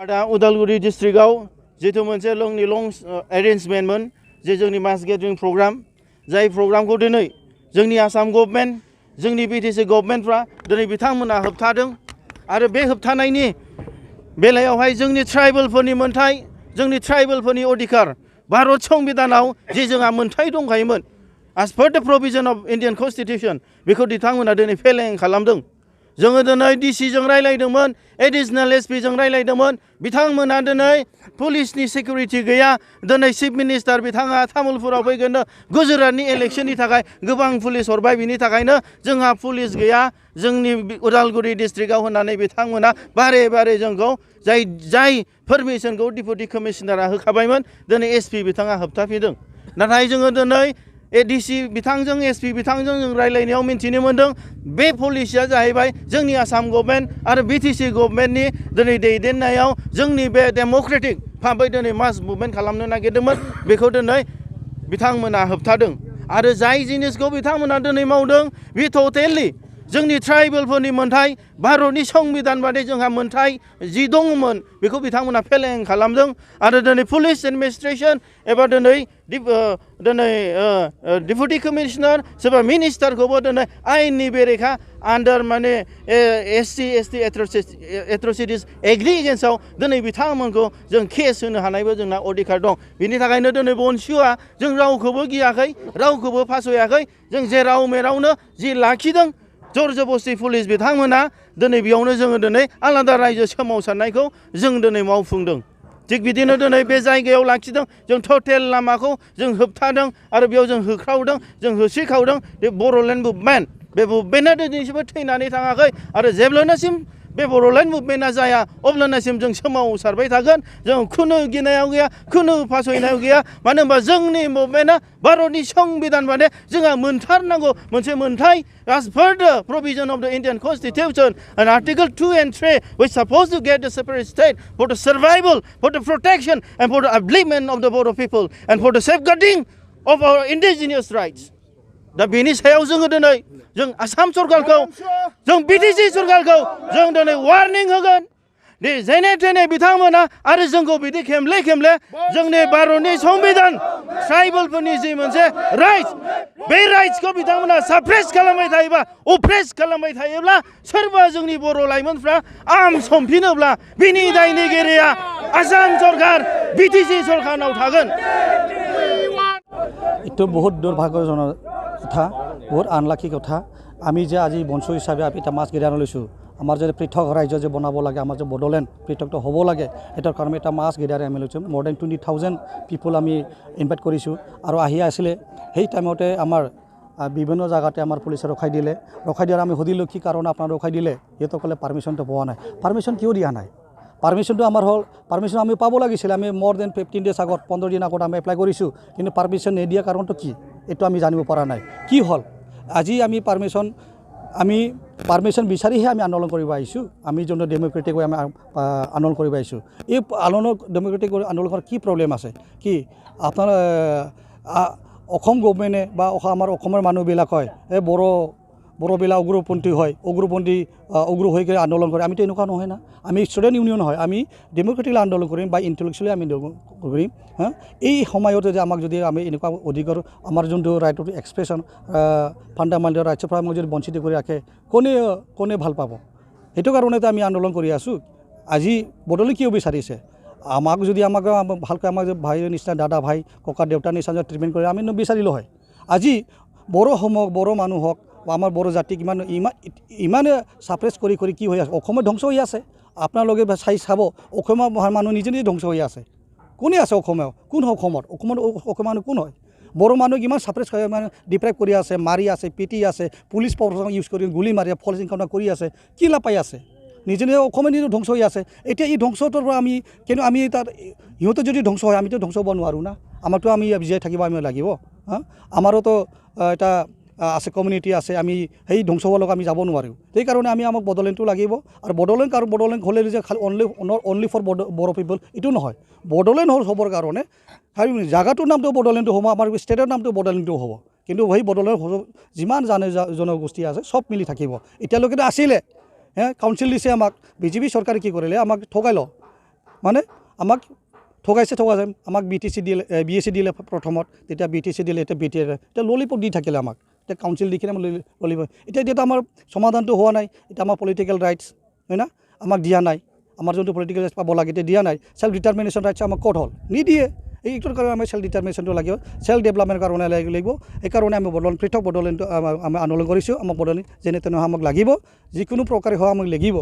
दा उदालगुरि डिस्ट्रिक्टआव जितु मोनसे लं एरेन्जमेन्टमोन जे जोंनि मास गेदारिं प्रग्राम जाय प्रग्रामखौ दिनै जोंनि आसाम गभर्नमेन्ट जोंनि बिटिसि गभर्नमेन्टफ्रा दिनै बिथांमोना होबथादों आरो बे होबथानायनि बेलायावहाय जोंनि ट्राइबेलफोरनि मोनथाय जोंनि ट्राइबेलफोरनि अधिकार भारत संबिधानाव जे जोंहा मोनथाय दंखायोमोन as per the provision of Indian Constitution बेखौ बिथांमोना दिनै फेलें खालामदों। जोङो दिनै डिसि जों रायलायदोंमोन एडिशनेल एसपि जों रायलायदोंमोन बिथांमोना दिनै पुलिसनि सिकिउरिटि गैया दिनै चिफ मिनिस्टार बिथाङा तामुलपुराव फैगोन गुजरातनि इलेक्शननि थाखाय गोबां पुलिस हरबाय बिनि थाखायनो जोंहा पुलिस गैया जोंनि उदालगुरि डिस्ट्रिक्टआव होननानै बिथांमोना बारे बारे जोंखौ जाय पारमिशनखौ डिपुटि कमिशनारा होखाबायमोन दिनै एसपि बिथाङा होबथाफिनदों। नाथाय जोङो दिनै एडिसि बिथांजों एसपि बिथांजों जों रायलायनायाव मिन्थिनो मोन्दों बे पलिसिया जाहैबाय जोंनि आसाम गभर्नमेन्ट आरो बिटिसि गभर्नमेन्टनि दिनै दैदेननायाव जोंनि बे डेम'क्रेटिक भाबै दिनै मास मुभमेन्ट खालामनो नागिरदोंमोन बेखौ दिनै बिथांमोना होबथादों आरो जाय जिनिसखौ बिथांमोना दिनै मावदों बे टटेलि जोंनि ट्राइबेलफोरनि मोनथाय भारतनि संबिधान बादि जोंहा मोनथाय जि दङमोन बेखौ बिथांमोना फेलें खालामदों आरो दिनै पुलिस एडमिनिस्ट्रेसन एबा दिनै डिपुटि कमिशनार सोरबा मिनिस्टारखौबो दिनै आयेननि बेरेखा आन्डार माने एससि एसटि एट्रसिटिस एक्टनि एगेन्स्टआव दिनै बिथांमोनखौ जों केस होनो हानायबो जोंना अधिकार दं। बिनि थाखायनो दिनै BoNSUआ जों रावखौबो गियाखै रावखौबो फासयाखै जों जेराव मेरावनो जि लाखिदों जर जबस्ति पुलिस बिथांमोना दिनै बेयावनो जोङो दिनै आलादा रायजो सोमावसारनायखौ जों दिनै मावफुंदों। थिग बिदिनो दिनै बे जायगायाव लाखिदों जों टटेल लामाखौ जों होबथादों आरो बेयाव जों होख्रावदों जों होस्रिखावदों बे बर'लेण्ड मुभमेन्ट बे मुभमेन्टआ दिनैसिमबो थैनानै थाङाखै आरो जेब्लासिम बे बर'लेण्ड मुभमेन्टआ जाया अब्लासिम जों सोमावसारबाय थागोन जों खुनु गिनायाव गैया खुनु फासयनायाव गैया मानो होनबा जोंनि मुभमेन्टआ भारतनि संबिधान बादि जोंहा मोनथारनांगौ मोनसे मोनथाय as per the provision of the Indian Constitution and Article 2 and 3 we're supposed to get the separate state for the survival for the protection and for the upliftment of the Bodo people and for the safeguarding of our indigenous rights दा बेनि सायाव जोङो दिनै जों आसाम सरकारखौ जों BTC सरकारखौ जों दिनै warning होगोन दि जेने थेने बिथांमोना आरो जोंखौ बिदि खेमले खेमले जोंनि भारतनि संबिधान ट्राइबेलफोरनि जि मोनसे राइट्स बे राइट्सखौ बिथांमोना साप्रेस खालामबाय थायोबा अप्रेस खालामबाय थायोब्ला सोरबा जोंनि बर' लाइमोनफ्रा आम संफिनोब्ला बिनि दायनिगिरिया आसाम सरकार बिटिसि सरकारनाव थागोन। एतो बहुत दुर्भाग्यजनक কথা बहुत आनलाखि কথা আমি যে আজি BoNSU হিচাপে এটা মাছ গেদাৰ লৈছোঁ আমাৰ যে পৃথক ৰাজ্য যে বনাব লাগে আমাৰ যে বড়োলেণ্ড পৃথকটো হ'ব লাগে এটাৰ কাৰণে এটা মাছ গেদাৰ আমি লৈছোঁ more than 20,000 পিপল আমি ইনভাইট কৰিছোঁ আৰু আহি আছিলে সেই টাইমতে আমাৰ বিভিন্ন জায়গাতে আমাৰ পুলিচে ৰখাই দিয়াৰ আমি সুধিলোঁ কি কাৰণ আপোনাক ৰখাই দিলে সিহঁতে ক'লে পাৰ্মিশ্যনটো পোৱা নাই পাৰ্মিশ্যন কিয় দিয়া নাই পাৰ্মিশ্যনটো আমাৰ হ'ল পাৰ্মিশ্যন আমি পাব লাগিছিল আমি more than 15 days আগত 15 দিন আগত আমি এপ্লাই কৰিছোঁ কিন্তু পাৰ্মিশ্যন নিদিয়া কাৰণটো কি এইটো আমি জানিব পৰা নাই কি হ'ল আজি আমি পাৰ্মিশ্যন বিচাৰিহে আমি আন্দোলন কৰিব আহিছোঁ আমি যোনটো ডেম'ক্ৰেটিক হৈ আমি আন্দোলন কৰিব আহিছোঁ এই ডেম'ক্ৰেটিক আন্দোলনৰ কি প্ৰব্লেম আছে কি আপোনাৰ অসম গভৰ্ণমেণ্টে বা আমাৰ অসমৰ মানুহবিলাক হয় এই বড়োবিলাক উগ্ৰপন্থী হয় উগ্ৰ হৈ কৰি আন্দোলন কৰে আমিতো এনেকুৱা নহয় না আমি ষ্টুডেণ্ট ইউনিয়ন হয় আমি ডেম'ক্ৰেটিক আন্দোলন কৰিম বা ইণ্টেলেকচুৱেলি আমি কৰিম এই সময়তে যে আমাক যদি আমি এনেকুৱা অধিকাৰ আমাৰ যোনটো ৰাইট টু এক্সপ্ৰেছন ফাণ্ডামেণ্টেল ৰাইটছৰ পৰা আমাক যদি বঞ্চিত কৰি ৰাখে কোনে ভাল পাব সেইটো কাৰণেতো আমি আন্দোলন কৰি আছোঁ। আজি বদলি কিয় বিচাৰিছে আমাক যদি ভালকৈ আমাক ভাইৰ নিচিনা দাদা ভাই ককা দেউতাৰ নিচিনা ট্ৰিটমেণ্ট কৰি আমি বিচাৰিলোঁ হয় আজি বড়ো মানুহ হওক আমাৰ বড়ো জাতিক ইমানে ছাপ্ৰেছ কৰি কি হৈ আছে অসমত ধ্বংস হৈ আছে আপোনালোকে চাব অসমৰ মানুহ নিজে ধ্বংস হৈ আছে কোনে আছে অসমত কোন অসমত মানুহ কোন হয় বড়ো মানুহক ইমান ছাপ্ৰেছ মানে ডিপ্ৰাইভ কৰি আছে মাৰি আছে পিটি আছে পুলিচ প্ৰশাসন ইউজ কৰি গুলি মাৰি ফলছ এনকাউণ্টাৰ কৰি আছে কি লাভ পাই আছে নিজে অসমে নিজে ধ্বংস হৈ আছে এতিয়া এই ধ্বংসটোৰ পৰা আমি তাত সিহঁতে যদি ধ্বংস হয় আমিতো ধ্বংস হ'ব নোৱাৰোঁ না আমাৰতো আমি জীয়াই থাকিব আমি লাগিব আমাৰোতো এটা আছে কমিউনিটি আছে আমি সেই ধ্বংস হ'লেও আমি যাব নোৱাৰোঁ সেইকাৰণে আমাক বড়োলেণ্ডটো লাগিব আৰু বড়োলেণ্ড হ'লে যে খালি অনলি ফৰ বড়ো পিপল এইটো নহয় বড়োলেণ্ড হ'ল হ'বৰ কাৰণে জাগাটোৰ নামটো বড়োলেণ্ডটো হ'ব আমাৰ ষ্টেটৰ নামটো বড়োলেণ্ডটো হ'ব কিন্তু সেই বড়োলেণ্ড যিমান জনগোষ্ঠী আছে চব মিলি থাকিব এতিয়ালৈকেতো আছিলে কাউন্সিল দিছে আমাক বিজেপি চৰকাৰে কি কৰিলে আমাক ঠগাই মানে আমাক ঠগাইছে আমাক BTC দিলে BSc দিলে প্ৰথমত তেতিয়া BTC দিলে এতিয়া BT এতিয়া ললিপপ দি থাকিলে আমাক এতিয়া কাউন্সিল দি কিনে ললিপপ এতিয়া আমাৰ সমাধানটো হোৱা নাই এতিয়া আমাৰ পলিটিকেল ৰাইটছ হয় না আমাক দিয়া নাই আমাৰ যোনটো পলিটিকেল ৰাইটছ পাব লাগে এতিয়া দিয়া নাই সেল্ফ ডিটাৰমিনেশ্যন ৰাইটছ আমাক ক'ত হ'ল নিদিয়ে এইটোৰ কাৰণে আমি সেল্ফ ডিটাৰমিনেশ্যনটো লাগিব সেল্ফ ডেভেলপমেণ্ট কাৰণে লাগিব সেইকাৰণে আমি পৃথক বদলটো আমি আন্দোলন কৰিছোঁ আমাক বদলি যেনে তেনে আমাক লাগিব যিকোনো প্ৰকাৰে হোৱা আমাক লাগিব